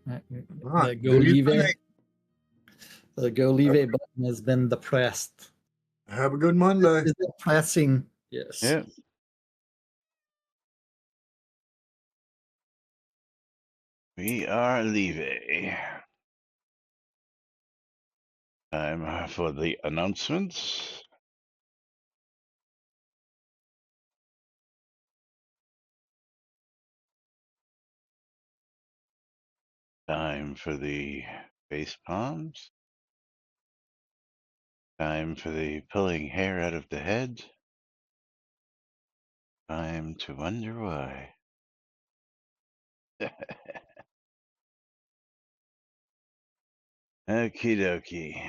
The Go Leave button has been depressed. Have a good Monday. It's depressing. Yes. Yeah. We are leaving. Time for the announcements. Time for the face palms. Time for the pulling hair out of the head. Time to wonder why. Okie dokie.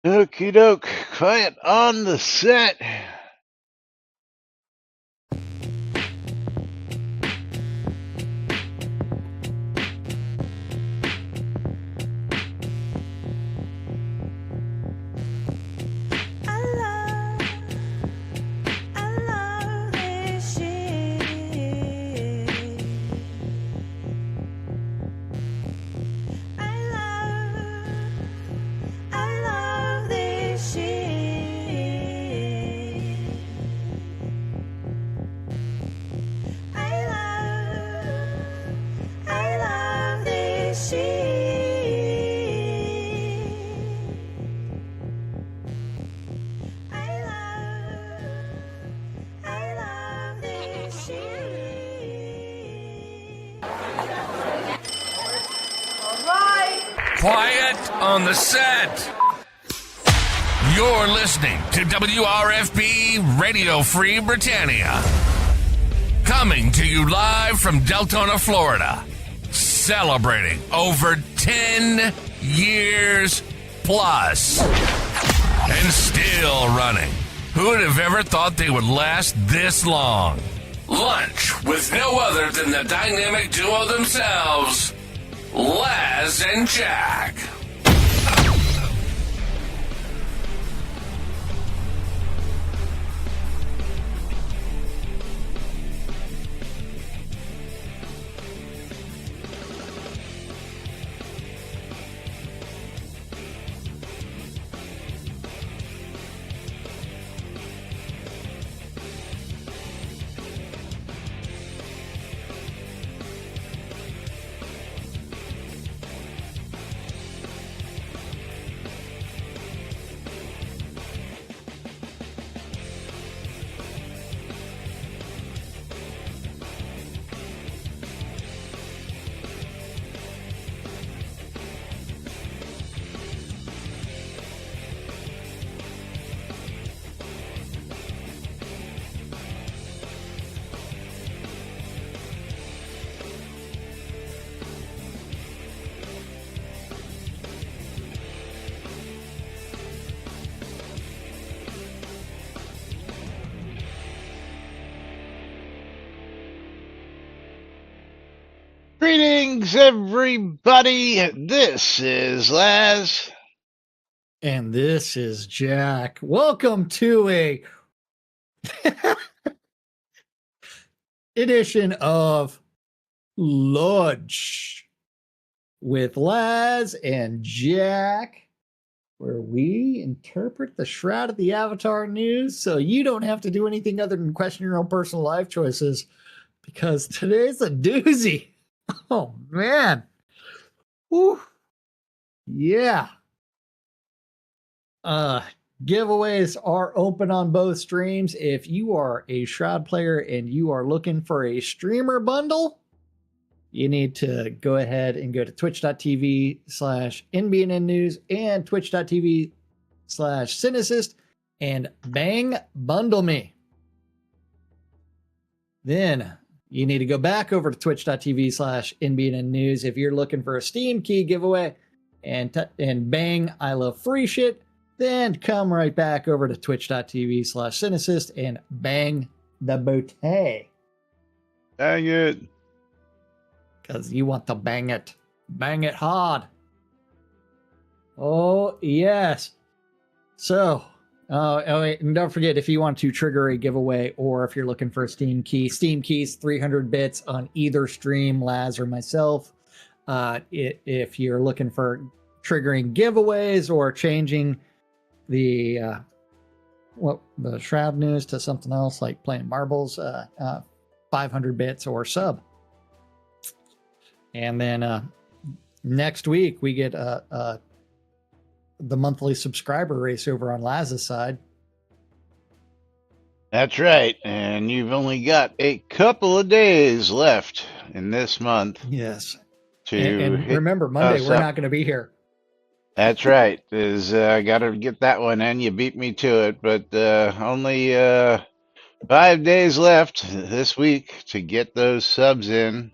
Okie doke. Quiet on the set. Quiet on the set. You're listening to WRFB Radio Free Britannia. Coming to you live from Deltona, Florida. Celebrating over 10 years plus. And still running. Who would have ever thought they would last this long? Lunch with no other than the dynamic duo themselves, Laz and Jack. Greetings, everybody. This is Laz. And this is Jack. Welcome to a edition of Lunch with Laz and Jack, where we interpret the Shroud of the Avatar news so you don't have to do anything other than question your own personal life choices, because today's a doozy. Oh, man. Whew. Yeah. Giveaways are open on both streams. If you are a Shroud player and you are looking for a streamer bundle, you need to go ahead and go to twitch.tv/NBNN News and twitch.tv/Cynicist and bang bundle me. Then you need to go back over to twitch.tv/NBNN News if you're looking for a Steam key giveaway and bang I love free shit. Then come right back over to twitch.tv/Cynicist and bang the bouquet. Dang it. because you want to bang it hard. Oh yes. So, wait, and don't forget, if you want to trigger a giveaway, or if you're looking for a Steam keys 300 bits on either stream, Laz or myself. If you're looking for triggering giveaways or changing the Shroud news to something else like playing marbles, 500 bits or sub. And then next week we get the monthly subscriber race over on Laz's side. That's right. And you've only got a couple of days left in this month. Yes. To and remember, Monday we're not going to be here. That's right. I got to get that one in. You beat me to it, but only 5 days left this week to get those subs in.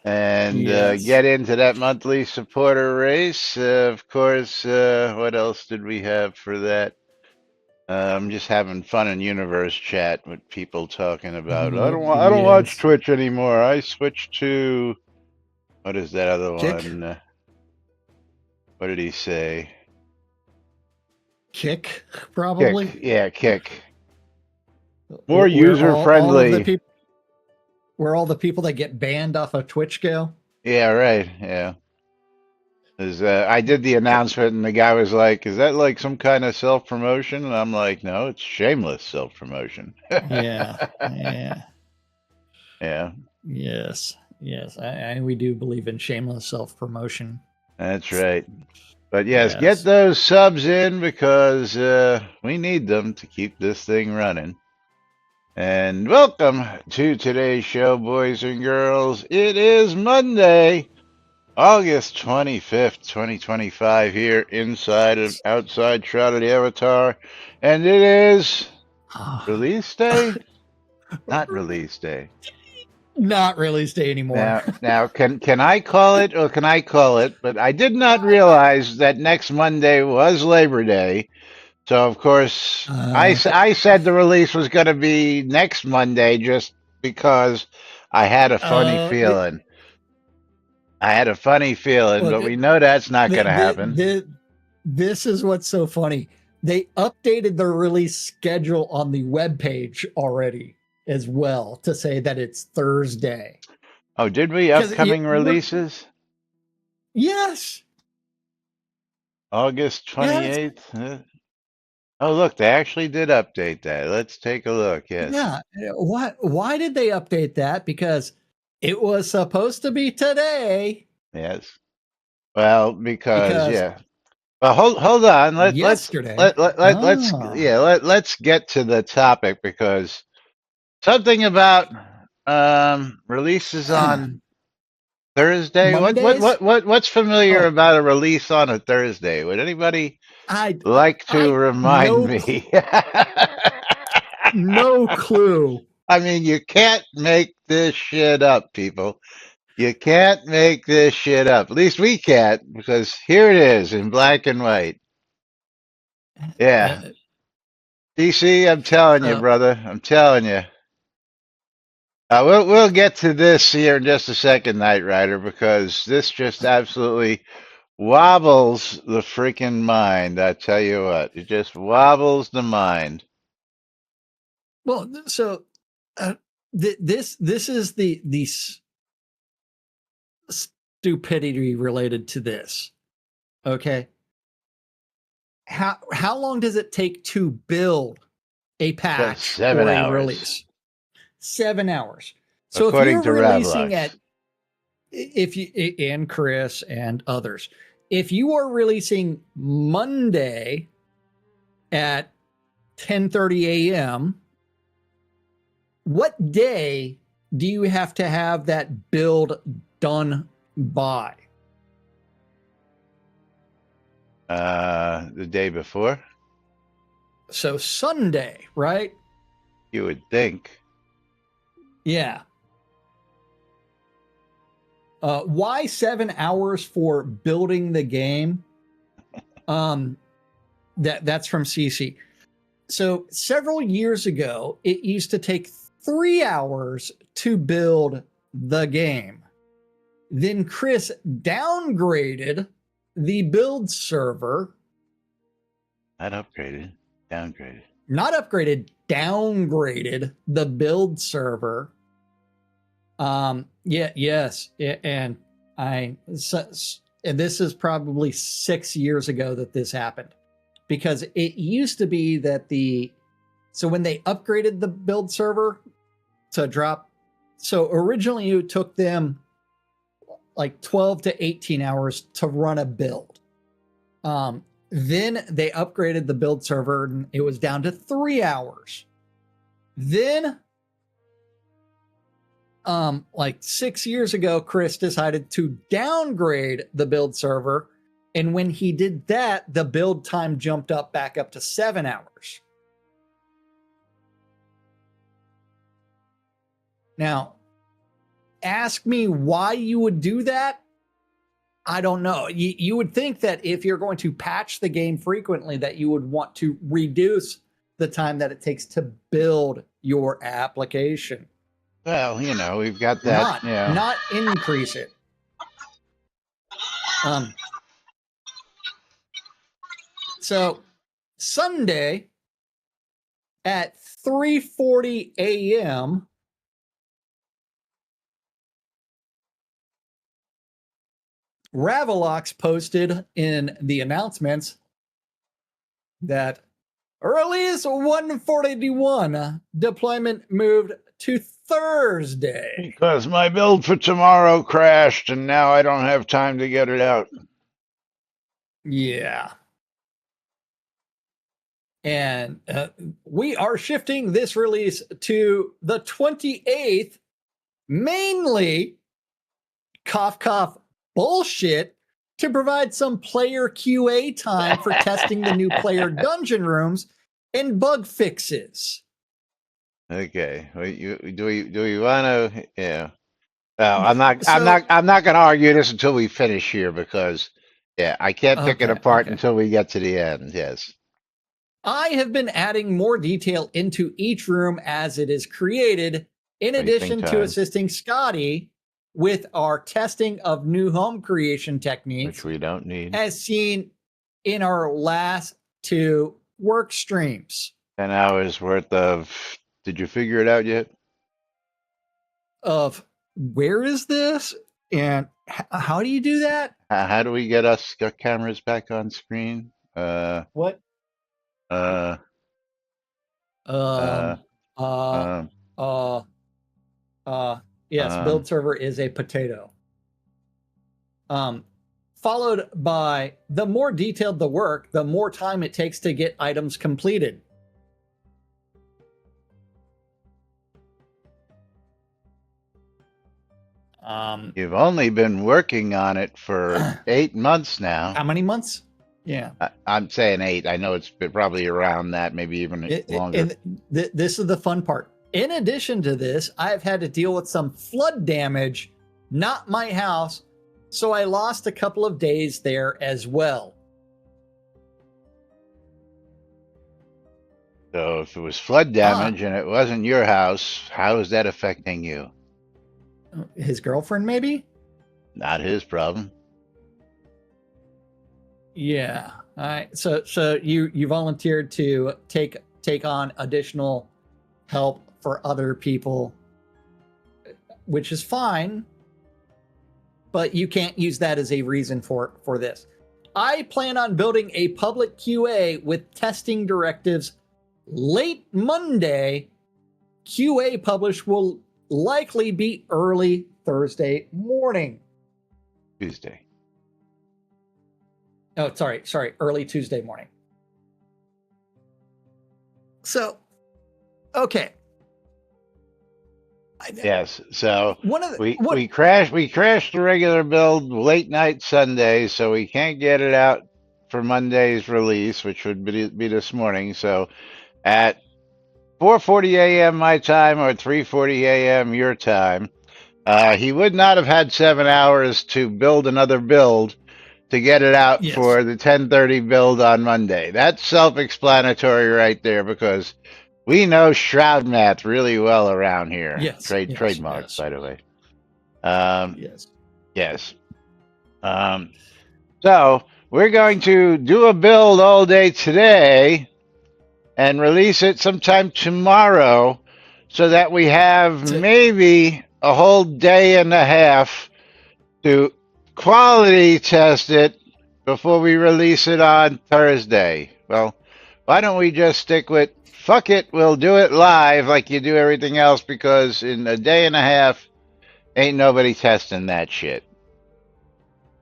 And yes. Get into that monthly supporter race. Of course, what else did we have for that? I'm just having fun in universe chat with people talking about. I don't watch Twitch anymore. I switched to what is that other one? What did he say? Kick, probably. Kick. Yeah, Kick. More user friendly. Where all the people that get banned off of Twitch go. Yeah, right. Yeah. I did the announcement and the guy was like, "Is that like some kind of self-promotion?" And I'm like, "No, it's shameless self-promotion." Yeah. Yeah. Yes. We do believe in shameless self-promotion. That's right. But yes, get those subs in because we need them to keep this thing running. And welcome to today's show, boys and girls. It is Monday, August 25th, 2025, here outside Shroud of the Avatar. And it is release day? Not release day. Not release day anymore. Now, can I call it or can I call it? But I did not realize that next Monday was Labor Day. So, of course, I said the release was going to be next Monday just because I had a funny feeling. But we know that's not going to happen. This is what's so funny. They updated the release schedule on the webpage already as well to say that it's Thursday. Oh, did we? Upcoming releases? Yes. August 28th? Yes. Oh, look, they actually did update that. Let's take a look. Yes. Yeah. Why did they update that? Because it was supposed to be today. Yes. Well, because yeah. Well, hold on. Let's get to the topic because something about releases on Thursday. What's familiar about a release on a Thursday? Would anybody like to remind me? No clue. I mean, you can't make this shit up, people. You can't make this shit up. At least we can't, because here it is in black and white. Yeah. DC, I'm telling you, brother. I'm telling you. We'll get to this here in just a second, Knight Rider, because this just absolutely wobbles the freaking mind. I tell you what, it just wobbles the mind. Well, so this is the stupidity related to this. Okay. How long does it take to build a patch or a release? 7 hours. So according if you're releasing to and Chris and others, if you are releasing Monday at 10:30 a.m., what day do you have to have that build done by? The day before. So Sunday, right? You would think. Yeah. Why 7 hours for building the game? That's from CC. So several years ago, it used to take 3 hours to build the game. Then Chris downgraded the build server. Not upgraded, downgraded. Not upgraded, downgraded the build server. Yes. And this is probably 6 years ago that this happened, because it used to be that so when they upgraded the build server to drop, so originally it took them like 12 to 18 hours to run a build. Then they upgraded the build server and it was down to 3 hours. Then, like 6 years ago, Chris decided to downgrade the build server. And when he did that, the build time jumped back up to 7 hours. Now, ask me why you would do that. I don't know. You would think that if you're going to patch the game frequently, that you would want to reduce the time that it takes to build your application. Well, we've got that. Not increase it. So Sunday at 3:40 a.m., Ravelox posted in the announcements that release 141 deployment moved to Thursday. Because my build for tomorrow crashed and now I don't have time to get it out. Yeah. And we are shifting this release to the 28th, mainly cough, cough, bullshit, to provide some player QA time for testing the new player dungeon rooms and bug fixes. Okay. Do we want to? Yeah. No, I'm not going to argue this until we finish here because, I can't pick it apart until we get to the end. Yes. I have been adding more detail into each room as it is created, in addition to assisting Scotty with our testing of new home creation techniques, which we don't need, as seen in our last 2 work streams. 10 hours worth of, did you figure it out yet? Of where is this and how do you do that? How do we get us cameras back on screen? What? Yes, build server is a potato. Followed by the more detailed the work, the more time it takes to get items completed. You've only been working on it for 8 months now. How many months? Yeah. I'm saying 8. I know it's been probably around that, maybe even longer. This is the fun part. In addition to this, I've had to deal with some flood damage, not my house, so I lost a couple of days there as well. So if it was flood damage and it wasn't your house, how is that affecting you? His girlfriend, maybe? Not his problem. Yeah. All right. So you volunteered to take on additional help for other people, which is fine, but you can't use that as a reason for this. I plan on building a public QA with testing directives late Monday. QA publish will likely be early Thursday morning. Tuesday. Oh, sorry, early Tuesday morning. So, okay. Yes. So we crashed the regular build late night Sunday, so we can't get it out for Monday's release, which would be this morning. So at 4:40 a.m. my time or 3:40 a.m. your time, he would not have had 7 hours to build another build to get it out Yes. for the 10:30 build on Monday. That's self-explanatory right there because we know Shroud math really well around here. Yes. Trademark, by the way. Yes. Yes. So we're going to do a build all day today and release it sometime tomorrow so that we have maybe a whole day and a half to quality test it before we release it on Thursday. Well, why don't we just stick with fuck it, we'll do it live like you do everything else because in a day and a half ain't nobody testing that shit.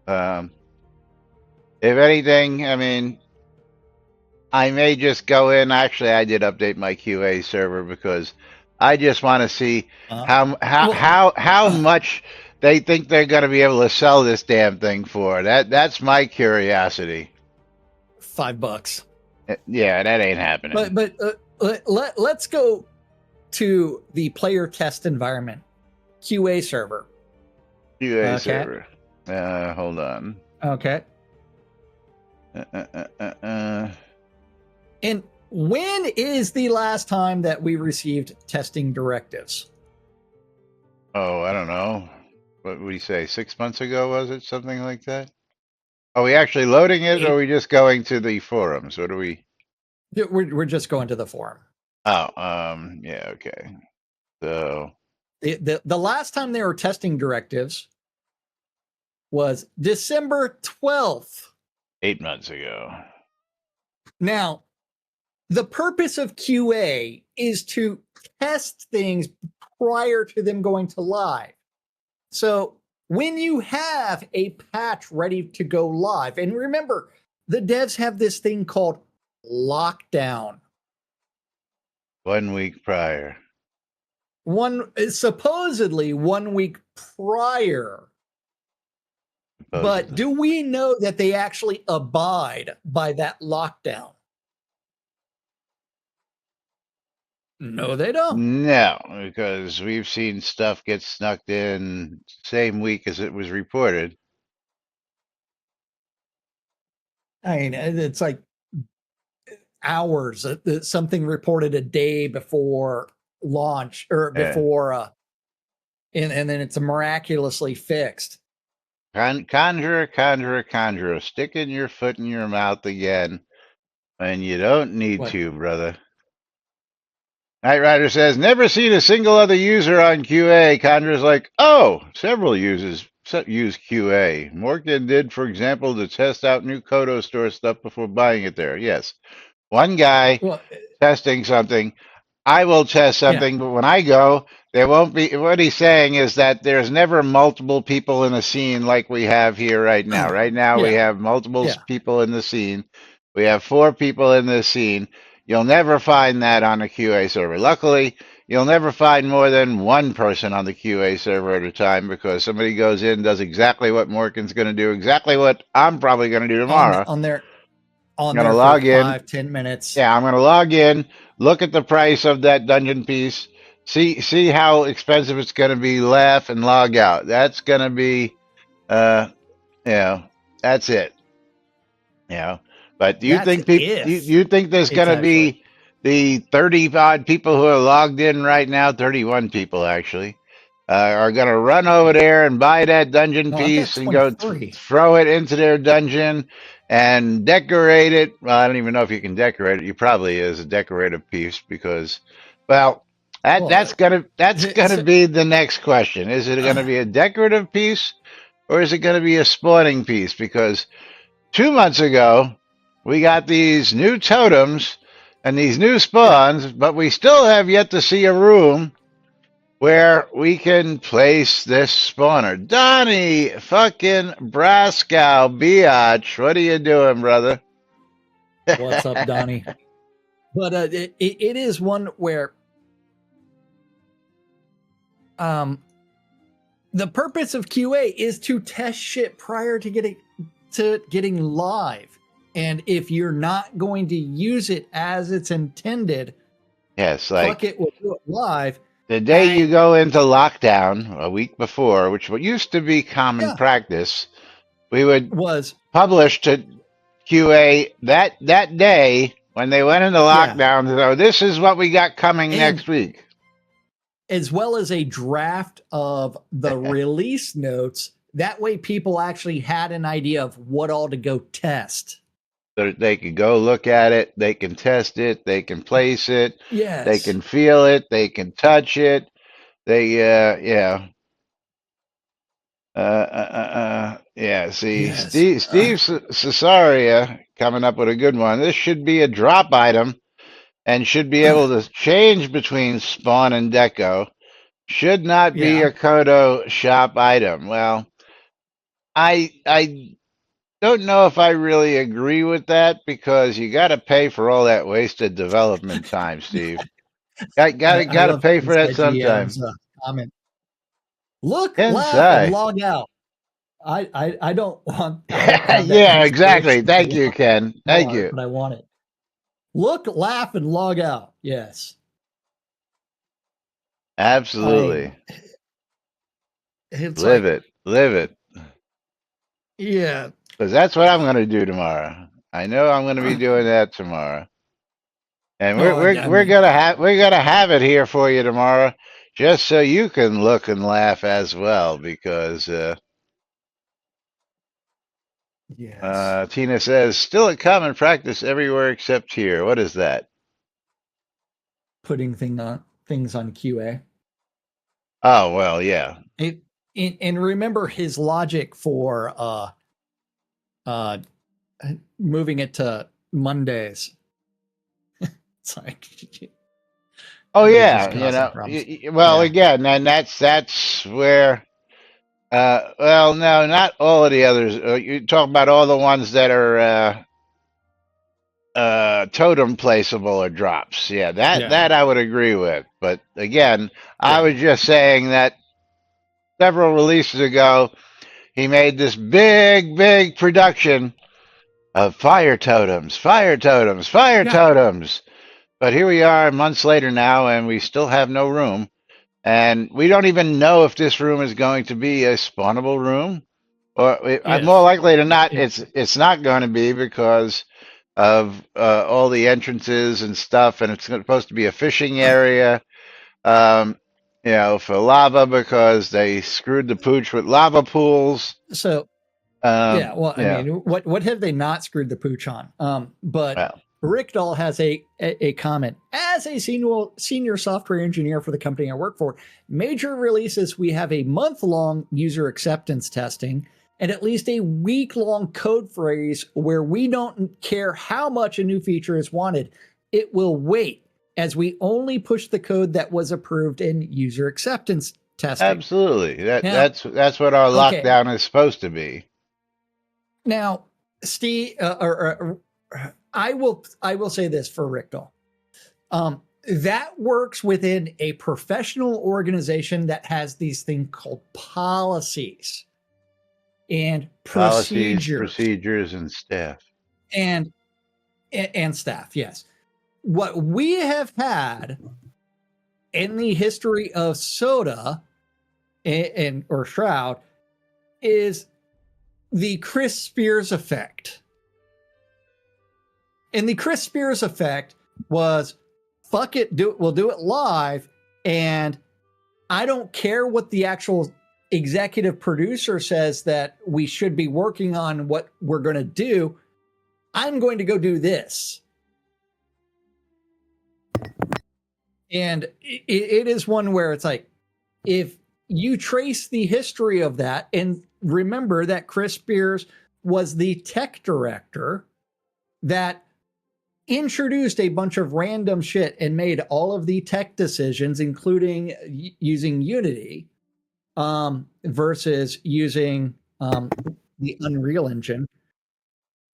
If anything, I mean, I may just go in. Actually, I did update my QA server because I just want to see how much they think they're going to be able to sell this damn thing for. That's my curiosity. $5. Yeah, that ain't happening. But let's go to the player test environment QA server. QA server. Hold on. Okay. And when is the last time that we received testing directives? Oh, I don't know. What would we say? 6 months ago, was it? Something like that? Are we actually loading it, or are we just going to the forums? What are we? We're just going to the forum. Oh, yeah, okay. So the last time they were testing directives was December 12th. 8 months ago. Now, the purpose of QA is to test things prior to them going to live. So when you have a patch ready to go live, and remember, the devs have this thing called lockdown. 1 week prior. Supposedly 1 week prior. But do we know that they actually abide by that lockdown? No, they don't. No, because we've seen stuff get snuck in same week as it was reported. I mean, it's like hours. Something reported a day before launch or before, and then it's miraculously fixed. Conjurer, sticking your foot in your mouth again, and you don't need to, brother. Knight Rider says, never seen a single other user on QA. Conjurer's like, oh, several users use QA. Morgan did, for example, to test out new Kodo store stuff before buying it there. Yes. One guy testing something. I will test something, but when I go, there won't be. What he's saying is that there's never multiple people in a scene like we have here right now. Right now, we have multiple people in the scene. We have 4 people in this scene. You'll never find that on a QA server. Luckily, you'll never find more than 1 person on the QA server at a time because somebody goes in, does exactly what Morgan's going to do, exactly what I'm probably going to do tomorrow. On their I'm going to log in 5-10 minutes. Yeah, I'm going to log in, look at the price of that dungeon piece, see how expensive it's going to be, laugh, and log out. That's going to be, that's it. But do you think people? You think there's going to be the 30 odd people who are logged in right now? 31 people actually are going to run over there and buy that dungeon piece and go throw it into their dungeon and decorate it. Well, I don't even know if you can decorate it. You probably is a decorative piece because, that's gonna be the next question. Is it going to be a decorative piece or is it going to be a spawning piece? Because 2 months ago we got these new totems and these new spawns, but we still have yet to see a room where we can place this spawner. Donnie fucking Brascow Biatch, what are you doing, brother? What's up, Donnie? But it is one where the purpose of QA is to test shit prior to getting live. And if you're not going to use it as it's intended, fuck it, we'll do it live. The day you go into lockdown a week before, which used to be common practice, we would published to QA that day when they went into lockdown. So this is what we got coming next week. As well as a draft of the release notes. That way people actually had an idea of what all to go test. So they can go look at it, they can test it, they can place it, yes, they can feel it, they can touch it. They yeah. See, Yes. Steve Cesaria coming up with a good one. This should be a drop item and should be able to change between Spawn and Deco. Should not be a Kodo shop item. Well, I don't know if I really agree with that, because you got to pay for all that wasted development time, Steve. Got to pay for that sometime. Comment. Look, Inside. laugh, and log out. I don't want. Yeah, exactly. Thank you, Ken. Thank you. But I want it. Look, laugh, and log out. Yes. Absolutely. Live it. Yeah. Because that's what I'm going to do tomorrow. I know I'm going to be doing that tomorrow. And we're gonna have it here for you tomorrow, just so you can look and laugh as well. Because Tina says still a common practice everywhere except here. What is that? Putting things on QA. Oh well, yeah. And remember his logic for moving it to Mondays. It's like, oh yeah, again, and that's where. Well, no, not all of the others. You talk about all the ones that are totem placeable or drops. Yeah, that I would agree with. But again, I was just saying that several releases ago, he made this big production of fire totems. But here we are months later now, and we still have no room. And we don't even know if this room is going to be a spawnable room. Or more likely than not, it's not going to be, because of all the entrances and stuff. And it's supposed to be a fishing area, for lava, because they screwed the pooch with lava pools. So, I mean, what have they not screwed the pooch on? But Rickdahl has a comment. As a senior software engineer for the company I work for, major releases, we have a month-long user acceptance testing and at least a week-long code freeze where we don't care how much a new feature is wanted. It will wait, as we only push the code that was approved in user acceptance testing. Absolutely. That's what our lockdown is supposed to be. Now, Steve, I will say this for Rickdahl. That works within a professional organization that has these things called policies and procedures and staff. And staff, yes. What we have had in the history of Soda or Shroud is the Chris Spears effect. And the Chris Spears effect was, fuck it, we'll do it live, and I don't care what the actual executive producer says that we should be working on, what we're going to do. I'm going to go do this. And it is one where it's like, if you trace the history of that, and remember that Chris Spears was the tech director that introduced a bunch of random shit and made all of the tech decisions, including using Unity versus using the Unreal Engine.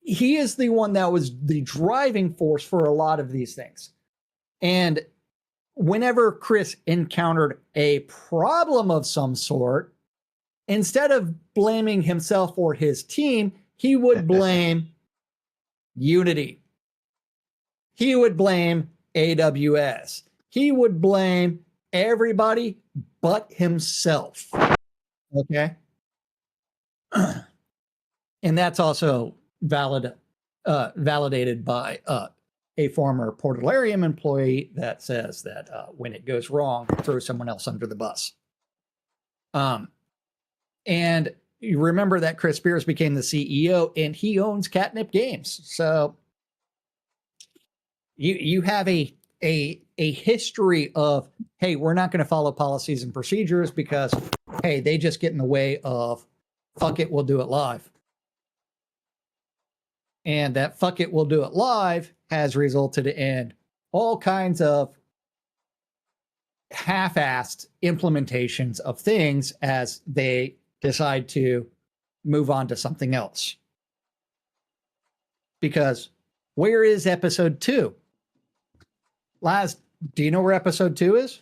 He is the one that was the driving force for a lot of these things. And whenever Chris encountered a problem of some sort, instead of blaming himself or his team, he would blame Unity. He would blame AWS. He would blame everybody but himself. Okay? And that's also validated by a former Portalarium employee that says that when it goes wrong, throw someone else under the bus. And you remember that Chris Spears became the CEO, and he owns Catnip Games. So you have a history of, hey, we're not going to follow policies and procedures because, hey, they just get in the way of, fuck it, we'll do it live. And that fuck it, we'll do it live has resulted in all kinds of half-assed implementations of things as they decide to move on to something else. Because where is episode 2? Laz, do you know where episode 2 is?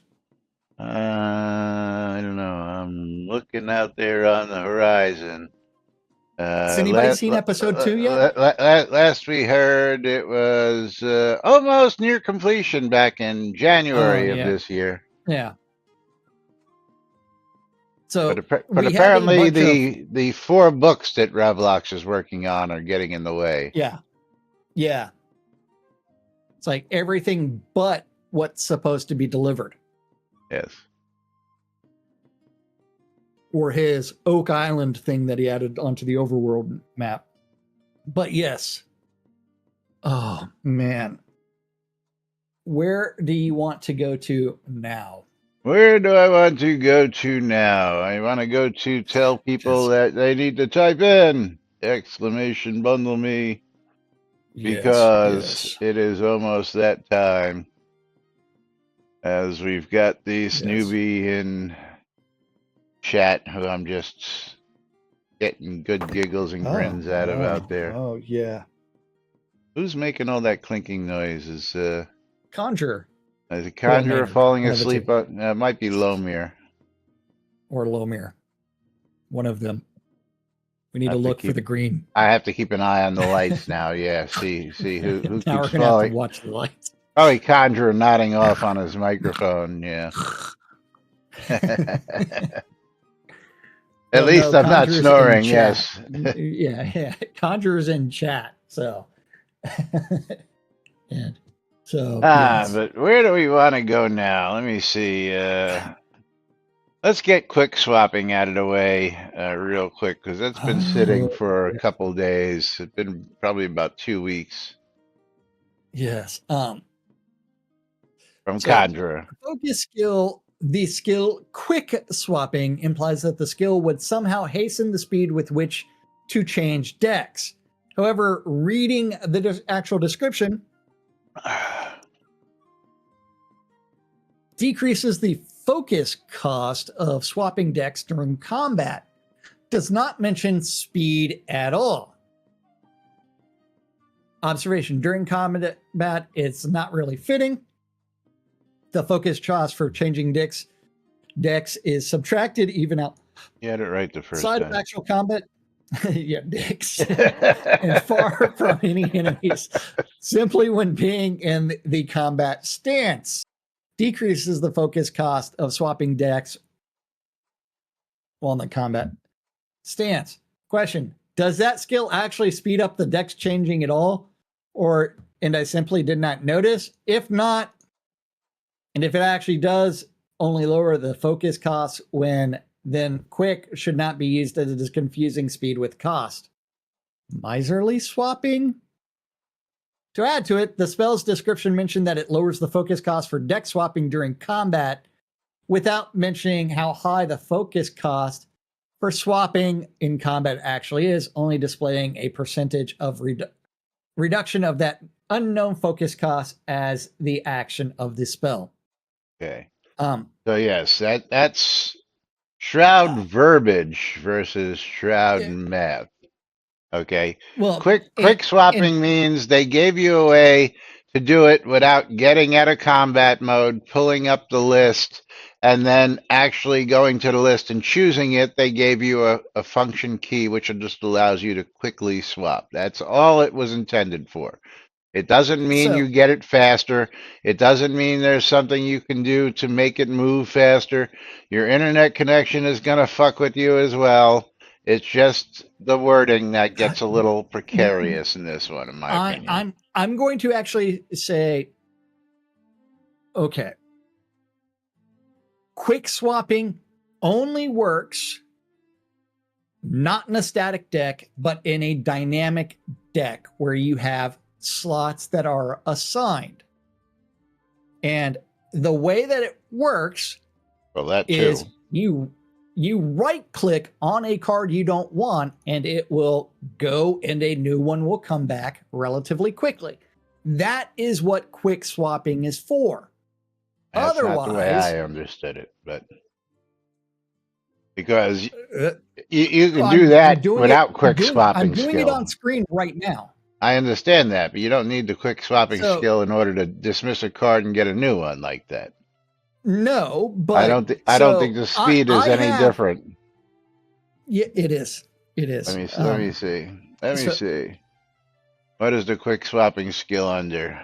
I don't know. I'm looking out there on the horizon. Has anybody seen episode 2 yet? Last we heard, it was almost near completion back in January of this year. Yeah. So, but apparently the 4 books that Ravlox is working on are getting in the way. Yeah. Yeah. It's like everything but what's supposed to be delivered. Yes. Or his Oak Island thing that he added onto the overworld map. But yes. Oh, man. Where do you want to go to now? Where do I want to go to now? I want to go to tell people that they need to type in exclamation bundle me because it is almost that time. As we've got the Snoopy in chat, who I'm just getting good giggles and grins out of out there. Oh, yeah. Who's making all that clinking noise? Is Conjurer. Is a Conjurer falling asleep? It might be Lomir. Or Lomir. One of them. We need to look for the green. I have to keep an eye on the lights now. Yeah, see who keeps now we're gonna falling. have to watch the lights. Probably Conjurer nodding off on his microphone. Yeah. At least I'm not snoring. Yes. yeah. Conjurer's in chat. So. And so. But where do we want to go now? Let me see. Let's get quick swapping out of the way real quick because that's been sitting for a couple days. It's been probably about 2 weeks. Yes. From Conjurer. Focus skill. The skill quick swapping implies that the skill would somehow hasten the speed with which to change decks. However, reading the actual description decreases the focus cost of swapping decks during combat. Does not mention speed at all. Observation: during combat, it's not really fitting. The focus cost for changing decks is subtracted, even out. You had it right the first side time. Of actual combat. Yeah, dicks. And far from any enemies. Simply when being in the combat stance. Decreases the focus cost of swapping decks while in the combat stance. Question: does that skill actually speed up the decks changing at all? And I simply did not notice? If not, and if it actually does only lower the focus cost then quick should not be used as it is confusing speed with cost. Miserly swapping? To add to it, the spell's description mentioned that it lowers the focus cost for deck swapping during combat without mentioning how high the focus cost for swapping in combat actually is, only displaying a percentage of reduction of that unknown focus cost as the action of the spell. Okay. So yes, that's Shroud verbiage versus Shroud math. Okay. Well, quick swapping means they gave you a way to do it without getting out of combat mode, pulling up the list, and then actually going to the list and choosing it. They gave you a function key which just allows you to quickly swap. That's all it was intended for. It doesn't mean you get it faster. It doesn't mean there's something you can do to make it move faster. Your internet connection is going to fuck with you as well. It's just the wording that gets a little precarious in this one, in my opinion. I'm going to actually say, okay, quick swapping only works not in a static deck, but in a dynamic deck where you have slots that are assigned. And the way that it works is you right click on a card you don't want and it will go and a new one will come back relatively quickly. That is what quick swapping is for. That's Otherwise, not the way I understood it, but because you can do that without quick swapping skill. I'm doing it on screen right now. I understand that, but you don't need the quick swapping skill in order to dismiss a card and get a new one like that. No, but I don't think the speed is any different. Yeah, it is. It is. Let me see. Let me see. What is the quick swapping skill under?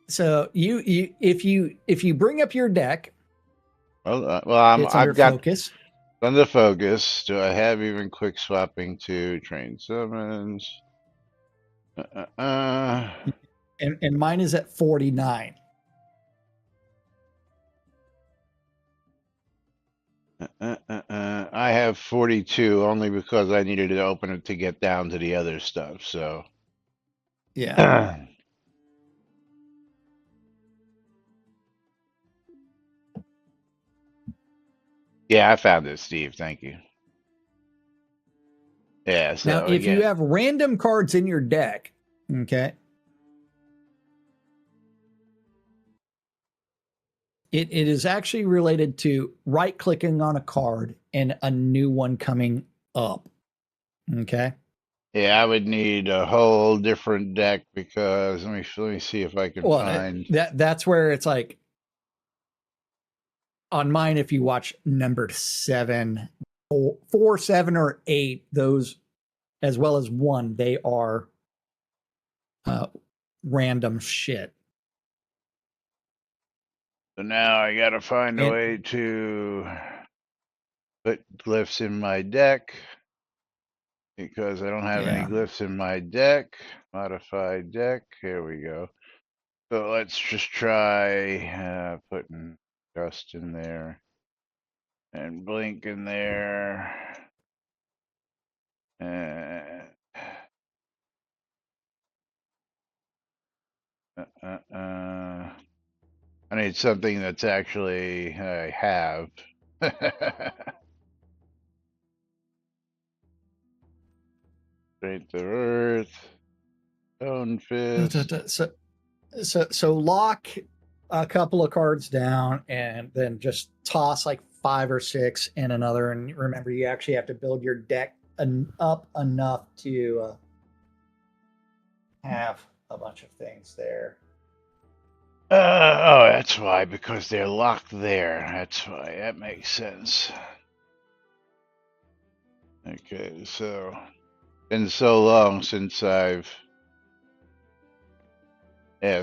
So if you bring up your deck, I've got focus. Under focus. Do I have even quick swapping to train summons? And mine is at 49. I have 42 only because I needed to open it to get down to the other stuff. So yeah. Yeah, I found it, Steve. Thank you. Yeah. So now, if you have random cards in your deck, okay, it is actually related to right-clicking on a card and a new one coming up. Okay. Yeah, I would need a whole different deck because let me see if I can find that's where it's like on mine. If you watch number 7, 4, 7, or 8, those as well as 1, they are random shit. So now I gotta find a way to put glyphs in my deck because I don't have any glyphs in my deck. Modify deck. Here we go. So let's just try putting dust in there and blink in there. I need something that's actually I have. Strength of Earth, Stone Fist. So lock a couple of cards down and then just toss like 5 or 6 in another. And remember, you actually have to build your deck up enough to have a bunch of things there. Oh, that's why, because they're locked there. That's why. That makes sense. Okay, so been so long since I've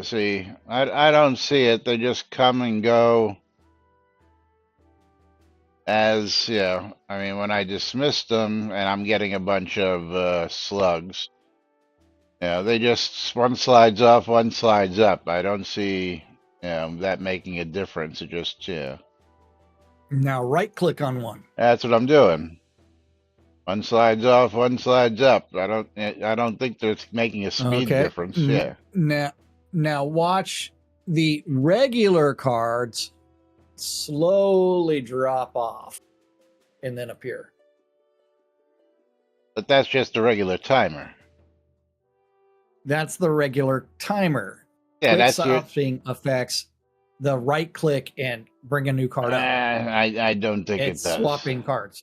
see, I don't see it. They just come and go as, I mean, when I dismissed them and I'm getting a bunch of slugs, they just, one slides off, one slides up. I don't see, that making a difference. It just, Now right click on one. That's what I'm doing. One slides off, one slides up. I don't think they're making a speed difference. Yeah. Now watch the regular cards slowly drop off and then appear. But that's just a regular timer. That's the regular timer. Yeah, quick swapping affects the right click and bring a new card up. I don't think it does. Swapping cards.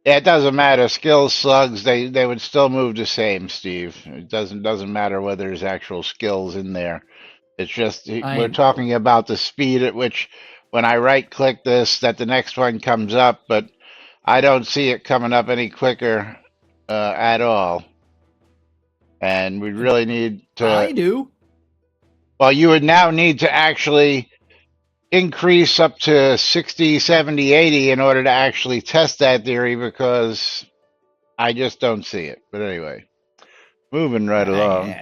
Yeah, it doesn't matter. Skills, slugs, they would still move the same, Steve. It doesn't matter whether there's actual skills in there. It's just we're talking about the speed at which when I right click this that the next one comes up, but I don't see it coming up any quicker at all. And we really need to... I do. Well, you would now need to actually increase up to 60, 70, 80 in order to actually test that theory because I just don't see it. But anyway, moving right along.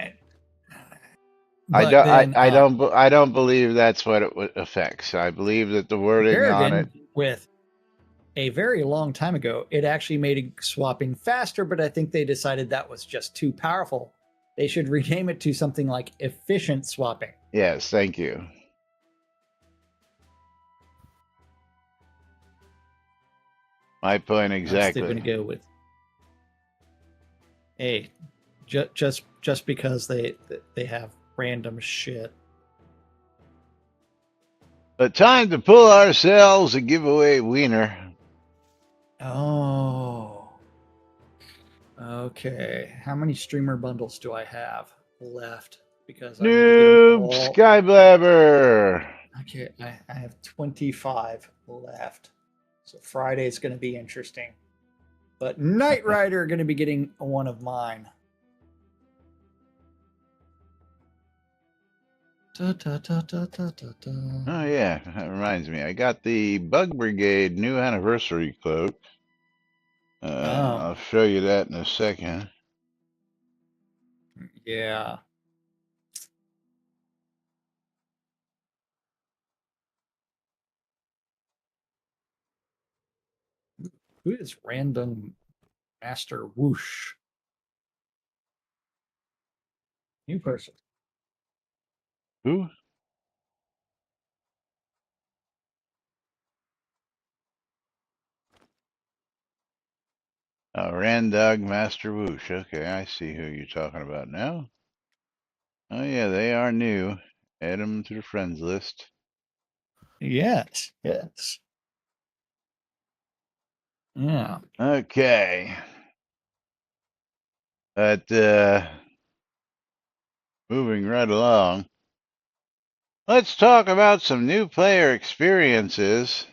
But then I don't believe that's what it affects. I believe that the wording on it. With a very long time ago, it actually made swapping faster, but I think they decided that was just too powerful. They should rename it to something like efficient swapping. Yes, thank you. My point exactly. I'm still going to go with just because they have random shit. But time to pull ourselves a giveaway wiener. Oh. Okay. How many streamer bundles do I have left? Because Noob Skyblabber. Okay, I have 25 left. So Friday's going to be interesting. But Knight Rider going to be getting one of mine. Oh yeah, that reminds me. I got the Bug Brigade new anniversary cloak. I'll show you that in a second. Yeah. Who is Random Master Whoosh? New person. Who? Randog Master Whoosh. Okay, I see who you're talking about now. Oh yeah, they are new. Add them to the friends list. Yes, yes. Yeah. Okay. But moving right along, let's talk about some new player experiences.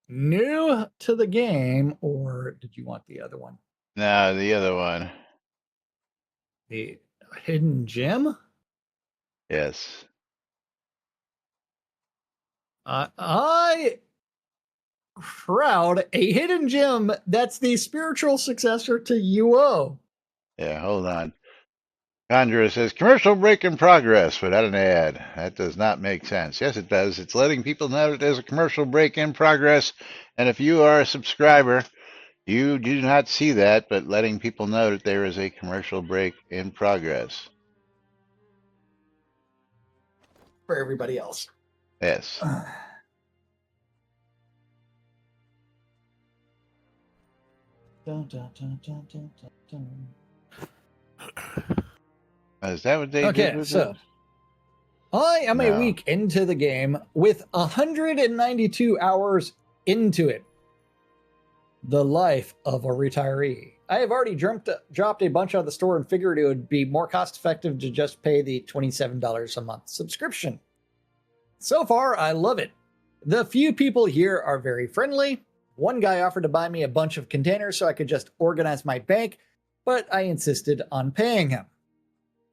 New to the game, or did you want the other one? No, the other one. The hidden gem? Yes. Shroud, a hidden gem. That's the spiritual successor to UO. Yeah, hold on. Conjurer says, commercial break in progress without an ad. That does not make sense. Yes, it does. It's letting people know that there's a commercial break in progress. And if you are a subscriber, you do not see that, but letting people know that there is a commercial break in progress. For everybody else. Yes. Is that what they did with it? I am a week into the game with 192 hours into it. The life of a retiree. I have already dropped a bunch out of the store and figured it would be more cost effective to just pay the $27 a month subscription. So far, I love it. The few people here are very friendly. One guy offered to buy me a bunch of containers so I could just organize my bank, but I insisted on paying him.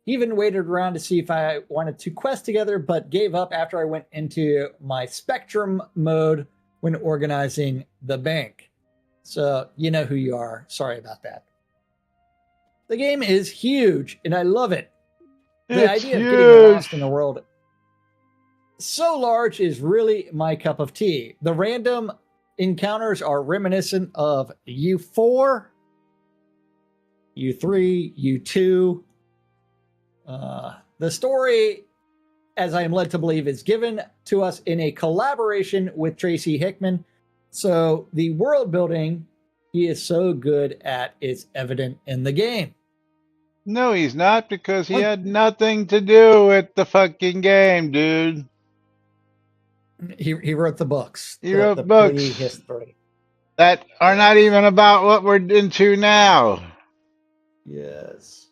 He even waited around to see if I wanted to quest together, but gave up after I went into my Spectrum mode when organizing the bank. So, you know who you are. Sorry about that. The game is huge, and I love it. The idea of getting lost in the world so large is really my cup of tea. The random encounters are reminiscent of U4, U3, U2. The story, as I am led to believe, is given to us in a collaboration with Tracy Hickman. So the world building he is so good at is evident in the game. No, he's not, because he had nothing to do with the fucking game, dude. He wrote the books. He wrote books history that are not even about what we're into now. Yes.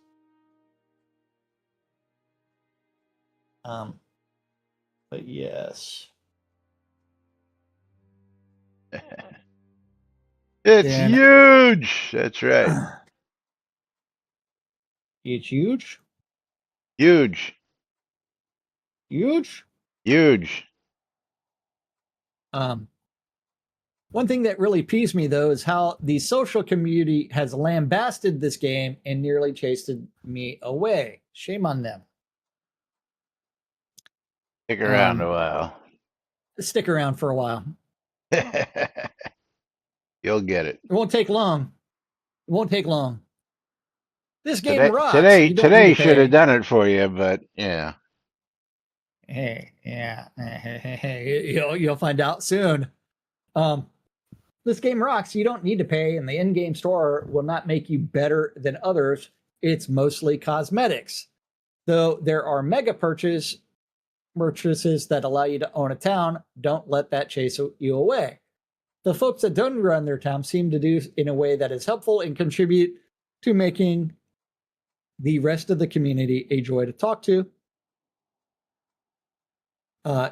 But yes. It's huge. That's right. It's huge. Huge. Huge. Huge. One thing that really peeves me, though, is how the social community has lambasted this game and nearly chased me away. Shame on them. Stick around a while. Stick around for a while. You'll get it. It won't take long. It won't take long. This game rocks. Today should have done it for you, but yeah. Hey, yeah. You'll find out soon. This game rocks. You don't need to pay, and the in-game store will not make you better than others. It's mostly cosmetics. Though there are mega purchases that allow you to own a town, don't let that chase you away. The folks that don't run their town seem to do in a way that is helpful and contribute to making the rest of the community a joy to talk to.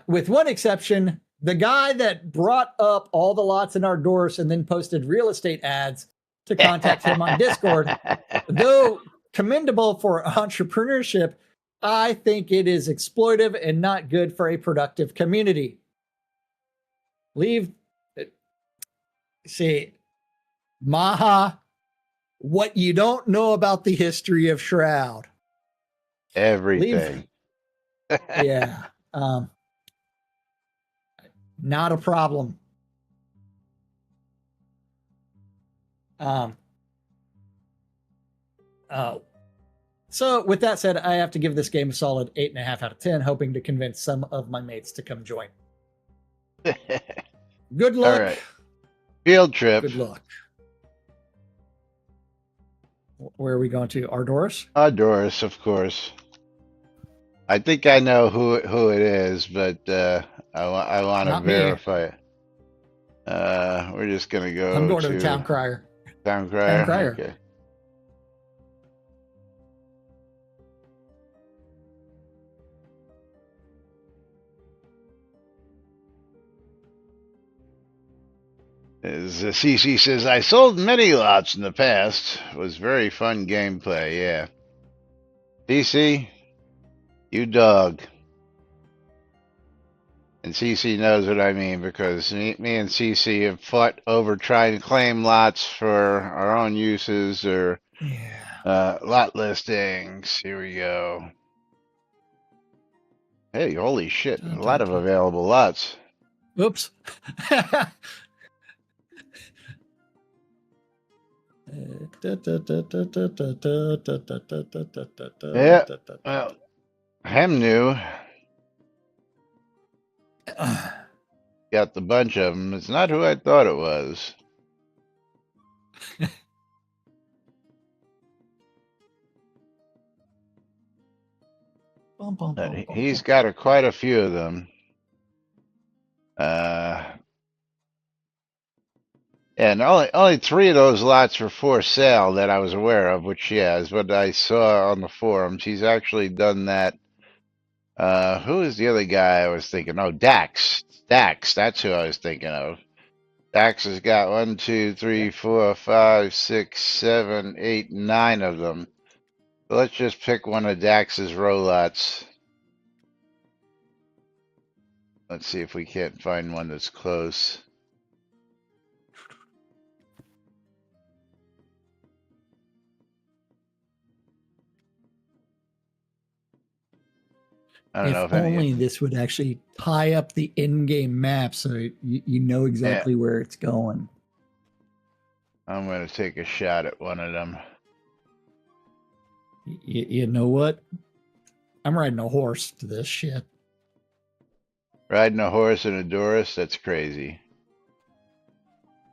With one exception, the guy that brought up all the lots in our doors and then posted real estate ads to contact him on Discord. Though commendable for entrepreneurship, I think it is exploitive and not good for a productive community. Maha, what you don't know about the history of Shroud. Everything. Yeah. Not a problem. So with that said, I have to give this game a solid 8.5 out of 10, hoping to convince some of my mates to come join. Good luck. All right. Field trip. Good luck. Where are we going to? Ardoris? Ardoris, of course. I think I know who it is, but I want to verify it. We're just gonna go. I'm going to the Town Crier. Town Crier. Town Crier. Okay. As CC says, I sold many lots in the past. It was very fun gameplay. Yeah. CC, you dog. And CC knows what I mean because me and CC have fought over trying to claim lots for our own uses or lot listings. Here we go. Hey, holy shit. A lot of available lots. Oops. Yeah. Well, Hemnu. Got the bunch of them. It's not who I thought it was. He's got quite a few of them. And only 3 of those lots were for sale that I was aware of, which is what I saw on the forums. He's actually done that. Who is the other guy I was thinking? Oh, Dax. Dax, that's who I was thinking of. Dax has got 1, 2, 3, 4, 5, 6, 7, 8, 9 of them. So let's just pick one of Dax's row lots. Let's see if we can't find one that's close. I don't know if only this would actually tie up the in-game map so you know exactly where it's going. I'm going to take a shot at one of them. You know what? I'm riding a horse to this shit. Riding a horse in a Doris? That's crazy.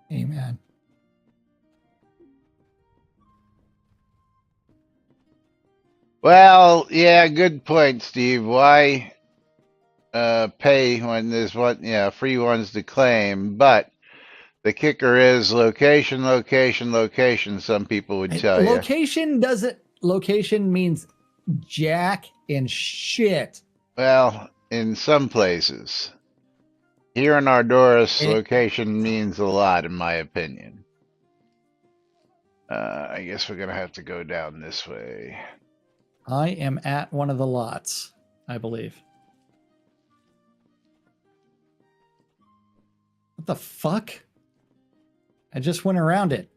Hey, man. Well, yeah, good point, Steve. Why pay when there's free ones to claim? But the kicker is location, location, location. Some people would tell you. Location means jack and shit. Well, in some places. Here in Ardoris, location means a lot, in my opinion. I guess we're going to have to go down this way. I am at one of the lots, I believe. What the fuck? I just went around it.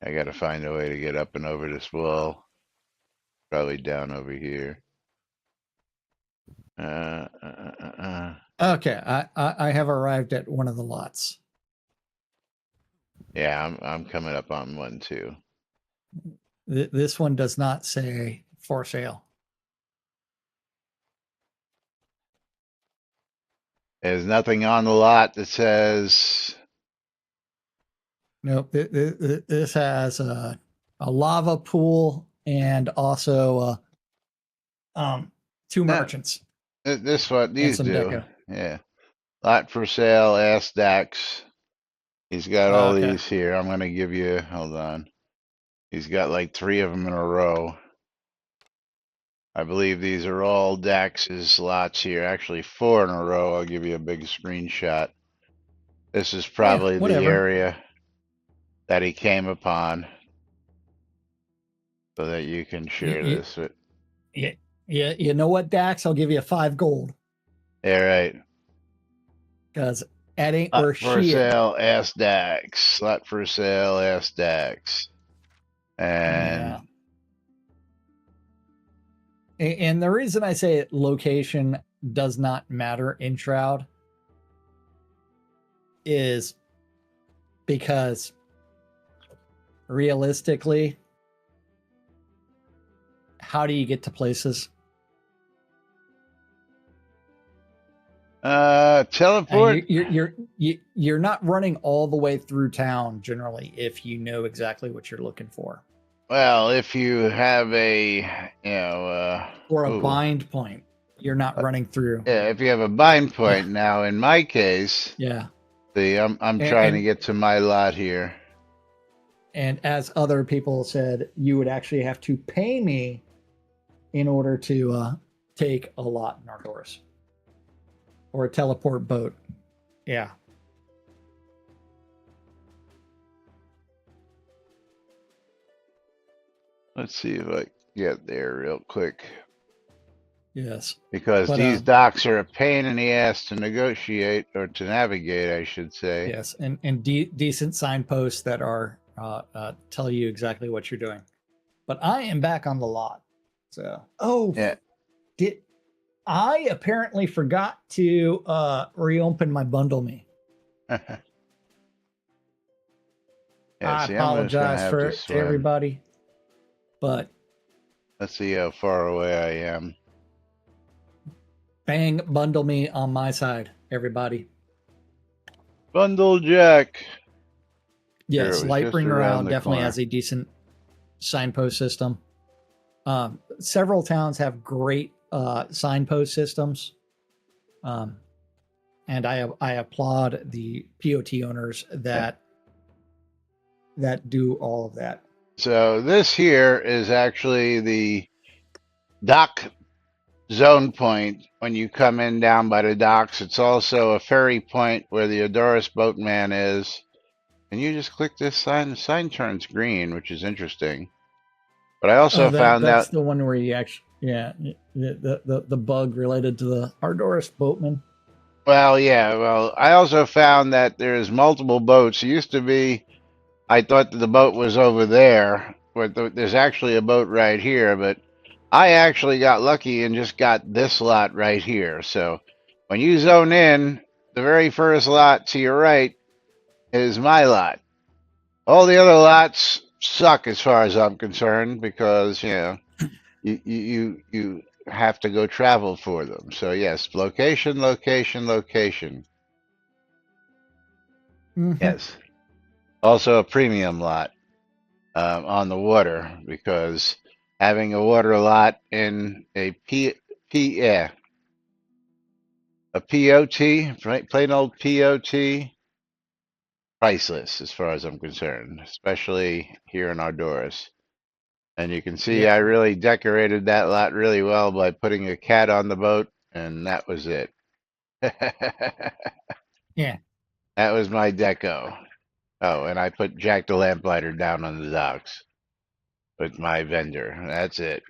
I gotta find a way to get up and over this wall. Probably down over here. Okay, I have arrived at one of the lots. Yeah, I'm coming up on one too. This one does not say for sale. There's nothing on the lot that says. Nope. This has a lava pool and also two merchants. This what these some do. deco. Yeah. Lot for sale, Ask Dax. He's got all Okay. these here. I'm gonna give you, hold on. He's got like 3 of them in a row. I believe these are all Dax's lots here. Actually, 4 in a row. I'll give you a big screenshot. This is probably the whatever. area that he came upon, so that you can share this with. Yeah. You know what, Dax? I'll give you 5 gold. Yeah, right. Because that ain't Lot worth for shit. sale, Ask Dax. Lot for sale, Ask Dax. And And the reason I say location does not matter in Shroud is because realistically, how do you get to places? Teleport. You're not running all the way through town generally if you know exactly what you're looking for. Well, if you have a, or a bind point, you're not running through. Yeah, if you have a bind point. Now, in my case, I'm trying to get to my lot here. And as other people said, you would actually have to pay me in order to take a lot in Ardoris. Or a teleport boat. Yeah. Let's see if I get there real quick. Yes. Because these docks are a pain in the ass to negotiate, or to navigate, I should say. Yes, and decent signposts that are tell you exactly what you're doing. But I am back on the lot. So I apparently forgot to reopen my bundle me. I apologize to everybody. But let's see how far away I am. Bang, bundle me on my side, everybody. Bundle Jack. Yes, Lightbringer Route definitely has a decent signpost system. Several towns have great signpost systems. And I applaud the POT owners that do all of that. So this here is actually the dock zone point when you come in down by the docks. It's also a ferry point where the Adoris boatman is. And you just click this sign. The sign turns green, which is interesting. But I also found out that's the one where you actually, the bug related to the Ardoris boatman. Well, yeah. Well, I also found that there's multiple boats. It used to be, I thought that the boat was over there, but there's actually a boat right here. But I actually got lucky and just got this lot right here. So when you zone in, the very first lot to your right is my lot. All the other lots suck as far as I'm concerned, because you have to go travel for them. So yes, location, location, location. Mm-hmm. Yes. Also a premium lot on the water, because having a water lot in a POT, plain old POT, priceless as far as I'm concerned, especially here in Ardoris. And you can see Yeah. I really decorated that lot really well by putting a cat on the boat, and that was it. Yeah. That was my deco. Oh, and I put Jack the Lamplighter down on the docks with my vendor. That's it.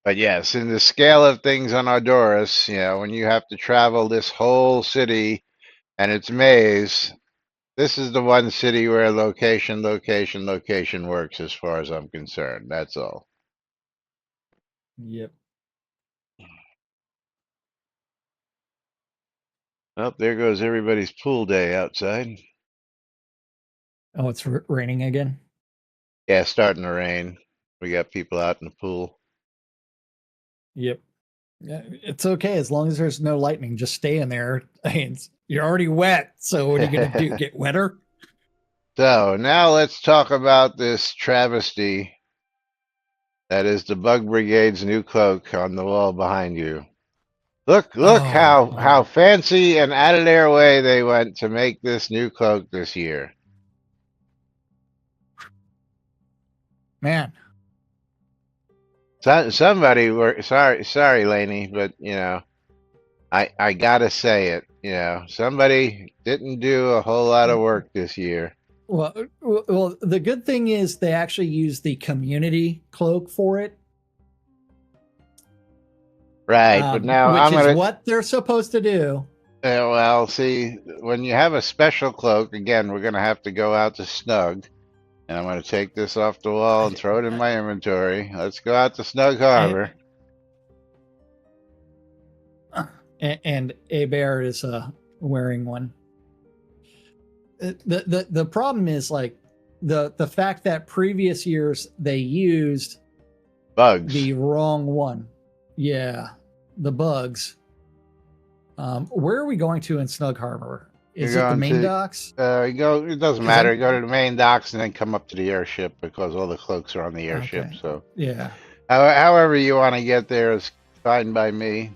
But yes, in the scale of things on Honduras, when you have to travel this whole city and it's maze, this is the one city where location, location, location works as far as I'm concerned. That's all. Yep. Oh, there goes everybody's pool day outside. Oh, it's raining again. Yeah, it's starting to rain. We got people out in the pool. Yep. Yeah, it's okay as long as there's no lightning. Just stay in there. I mean, you're already wet, so what are you gonna do? Get wetter? So now let's talk about this travesty that is the Bug Brigade's new cloak on the wall behind you. Look Oh, how fancy and out of their way they went to make this new cloak this year. man. Somebody were sorry, Laney, but I gotta say it. Somebody didn't do a whole lot of work this year. Well, the good thing is they actually use the community cloak for it. Right, but now which I'm is gonna. what they're supposed to do. Well, see, when you have a special cloak, again, we're gonna have to go out to Snug, and I'm gonna take this off the wall and throw it in my inventory. Let's go out to Snug Harbor. And A Bear is wearing one. The problem is like the fact that previous years they used Bugs. the wrong one. Yeah, the bugs. Where are we going to in Snug Harbor? Is You're it the going main to- docks? You go. It doesn't 'Cause matter. I'm- Go to the main docks and then come up to the airship because all the cloaks are on the airship. Okay. So, Yeah. however you want to get there is fine by me.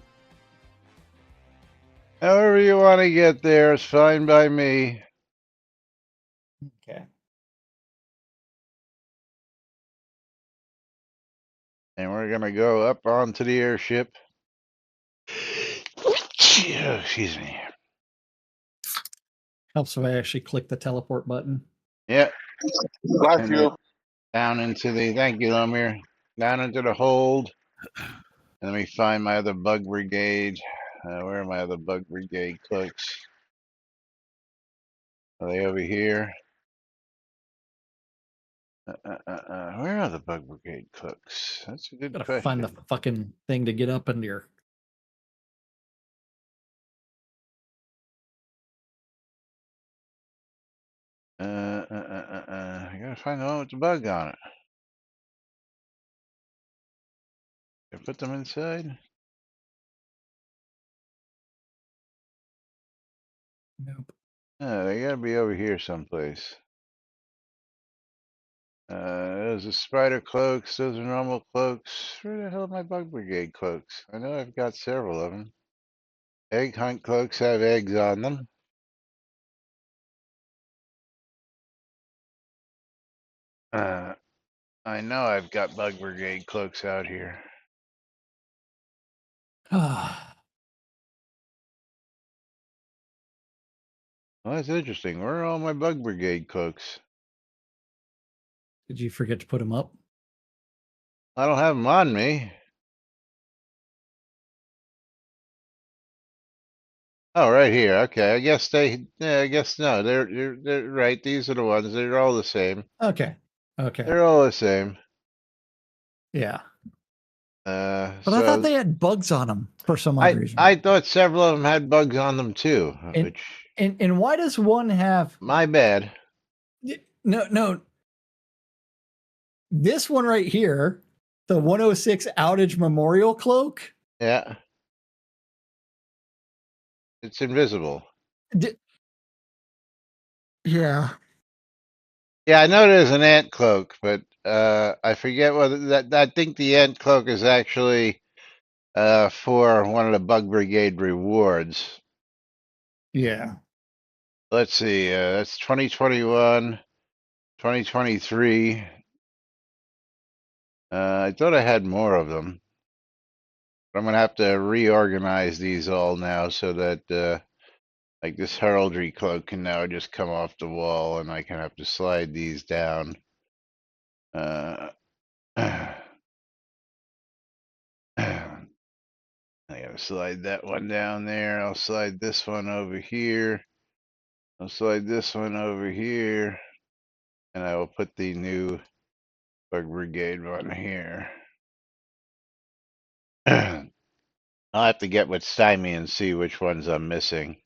However you want to get there is fine by me. Okay. And we're gonna go up onto the airship. Excuse me. Helps if I actually click the teleport button. Yep. Got And you. down into the thank you, Lomir. Down into the hold. And let me find my other bug brigade. Where are my other bug brigade cloaks? Are they over here? Where are the bug brigade cloaks? That's a good Gotta question. find the fucking thing to get up into your. I gotta find the one with the bug on it. Can I put them inside? Nope. They gotta be over here someplace. Those are spider cloaks. Those are normal cloaks. Where the hell are my bug brigade cloaks? I know I've got several of them. Egg hunt cloaks have eggs on them. I know I've got bug brigade cloaks out here. Well, that's interesting. Where are all my bug brigade cloaks? Did you forget to put them up? I don't have them on me. Oh, right here. Okay, I guess Yeah, I guess no. They're right. These are the ones. They're all the same. Okay. Okay. They're all the same. Yeah. But But I thought they had bugs on them for some odd reason. I thought several of them had bugs on them too. And why does one have? My bad. No. This one right here, the 106 outage memorial cloak. Yeah. It's invisible. Yeah. Yeah, I know there's an ant cloak, but I forget whether that. I think the ant cloak is actually for one of the bug brigade rewards. Yeah. Let's see. That's 2021, 2023. I thought I had more of them. But I'm going to have to reorganize these all now so that, like, this heraldry cloak can now just come off the wall, and I can have to slide these down. I gotta slide that one down there. I'll slide this one over here. I'll slide this one over here. And I will put the new Bug Brigade one here. I'll have to get with Stymie and see which ones I'm missing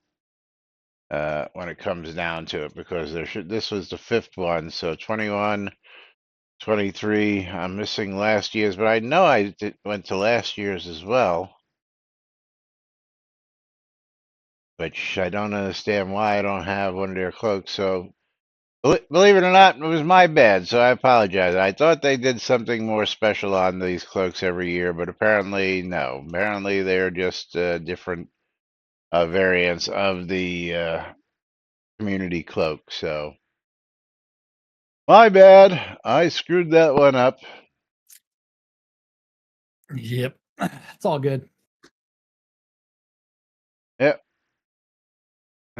when it comes down to it, because this was the 5th one, so 21, 23. I'm missing last year's, but I know I went to last year's as well. Which I don't understand why I don't have one of their cloaks. So, believe it or not, it was my bad. So I apologize. I thought they did something more special on these cloaks every year, but apparently no. Apparently they're just different variants of the community cloak. So, my bad. I screwed that one up. Yep. It's all good. Yep.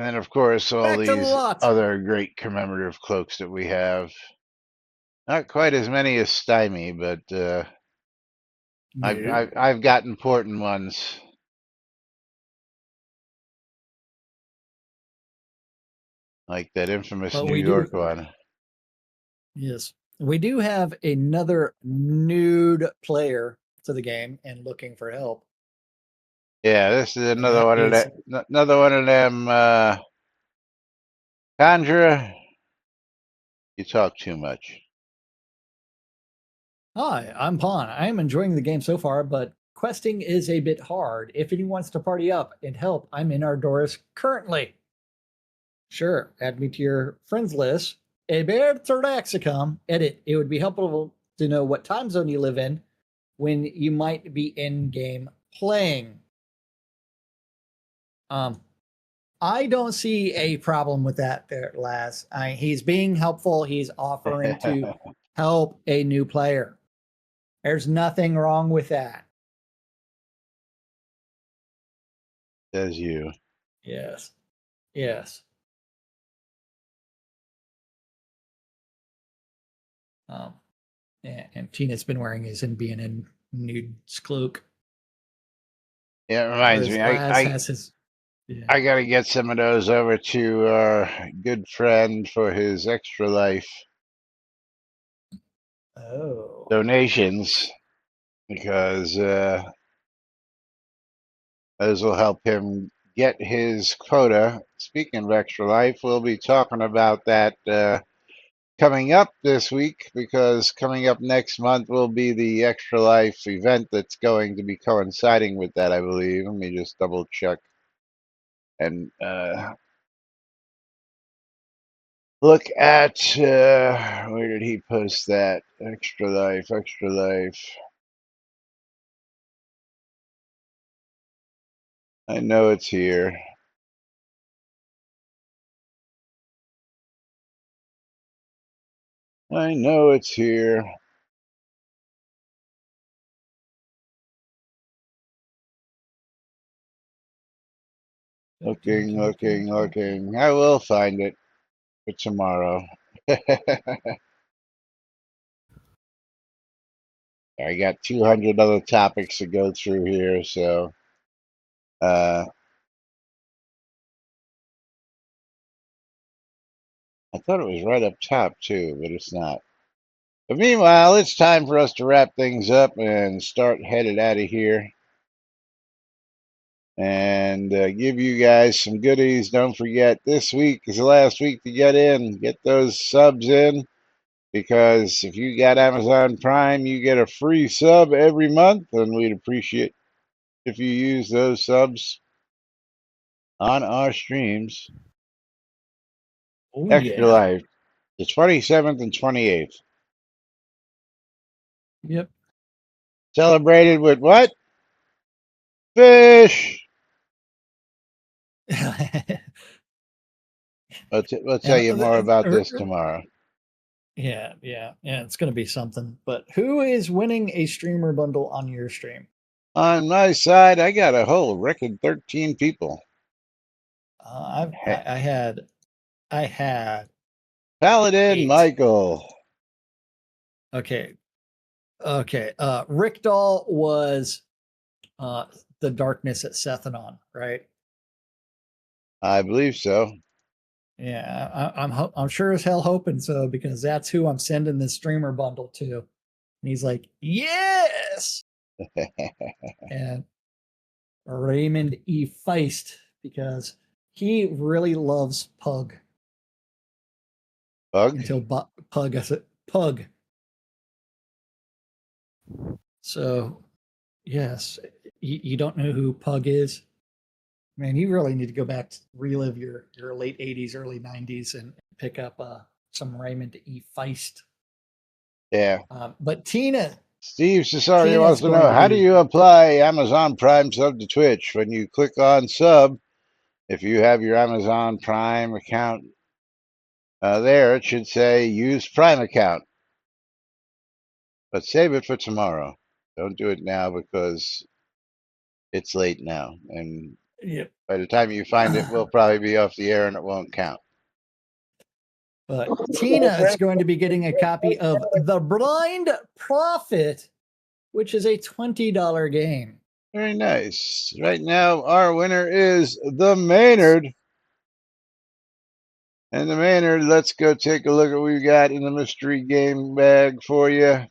And of course, all Back to the these lot. other great commemorative cloaks that we have. Not quite as many as Stymie, but No. I've got important ones. Like that infamous But New we York do. one. Yes. We do have another nude player to the game and looking for help. Yeah, this is And another that one of is that. Another one of them. Conjura, you talk too much. Hi, I'm Pawn. I am enjoying the game so far, but questing is a bit hard. If anyone wants to party up and help, I'm in Ardoris currently. Sure, add me to your friends list. Ebertaraxicum. Edit. It would be helpful to know what time zone you live in when you might be in game playing. I don't see a problem with that there, Laz. He's being helpful. He's offering to help a new player. There's nothing wrong with that. Says you. Yes. Yes. And Tina's been wearing his NBNN nudes cloak. Yeah, it reminds me. Laz has his. Yeah. I got to get some of those over to our good friend for his extra life donations, because those will help him get his quota. Speaking of extra life, we'll be talking about that coming up this week, because coming up next month will be the Extra Life event that's going to be coinciding with that, I believe. Let me just double check and look at where did he post that? Extra Life, Extra Life. I know it's here. I know it's here. Looking. I will find it for tomorrow. I got 200 other topics to go through here, so I thought it was right up top too, but it's not. But meanwhile, it's time for us to wrap things up and start headed out of here. And give you guys some goodies. Don't forget, this week is the last week to get in. Get those subs in, because if you got Amazon Prime, you get a free sub every month, and we'd appreciate if you use those subs on our streams. Oh, Extra yeah. Life, the 27th and 28th. Yep. Celebrated with what? Fish. We'll tell you more about this tomorrow. Yeah. It's going to be something. But who is winning a streamer bundle on your stream? On my side, I got a whole record 13 people. I had Paladin 8. Michael. Okay. Rick Dahl was the darkness at Sethanon, right? I believe so. Yeah, I'm sure as hell hoping so, because that's who I'm sending this streamer bundle to. And he's like, yes. And Raymond E. Feist, because he really loves Pug. Bug? Until Pug, I said Pug. So, yes, you don't know who Pug is? Man, you really need to go back to relive your late 80s, early 90s and pick up some Raymond E. Feist. Yeah. But Tina. Steve Cesario Tina's wants to going know, to how do be- you apply Amazon Prime sub to Twitch? When you click on sub, if you have your Amazon Prime account there, it should say use Prime account. But save it for tomorrow. Don't do it now because it's late now. And Yep. by the time you find it, we'll probably be off the air and it won't count. But Tina is going to be getting a copy of The Blind Prophet, which is a $20 game. Very nice. Right now, our winner is the Maynard. And the Maynard, let's go take a look at what we got in the mystery game bag for you.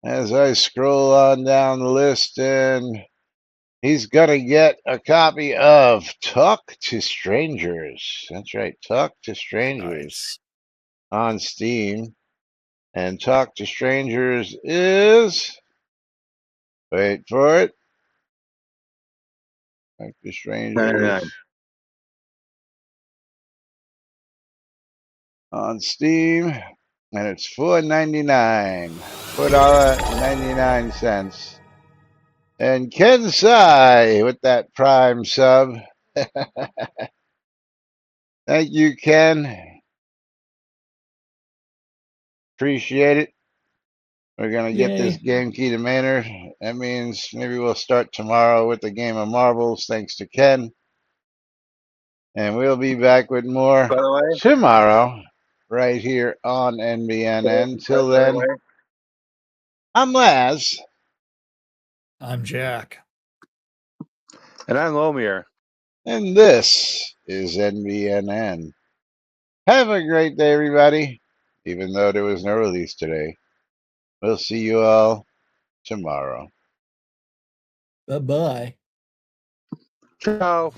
As I scroll on down the list, and he's going to get a copy of Talk to Strangers. That's right, Talk to Strangers on Steam. And Talk to Strangers is... Wait for it. Talk to Strangers on Steam. And it's $4.99. $4.99. And Ken Sai with that Prime sub. Thank you, Ken. Appreciate it. We're going to get this game key to Maynard. That means maybe we'll start tomorrow with the game of marbles, thanks to Ken. And we'll be back with more tomorrow, right here on NBNN. Till then, I'm Laz. I'm Jack. And I'm Lomir. And this is NBNN. Have a great day, everybody, even though there was no release today. We'll see you all tomorrow. Bye-bye. Ciao.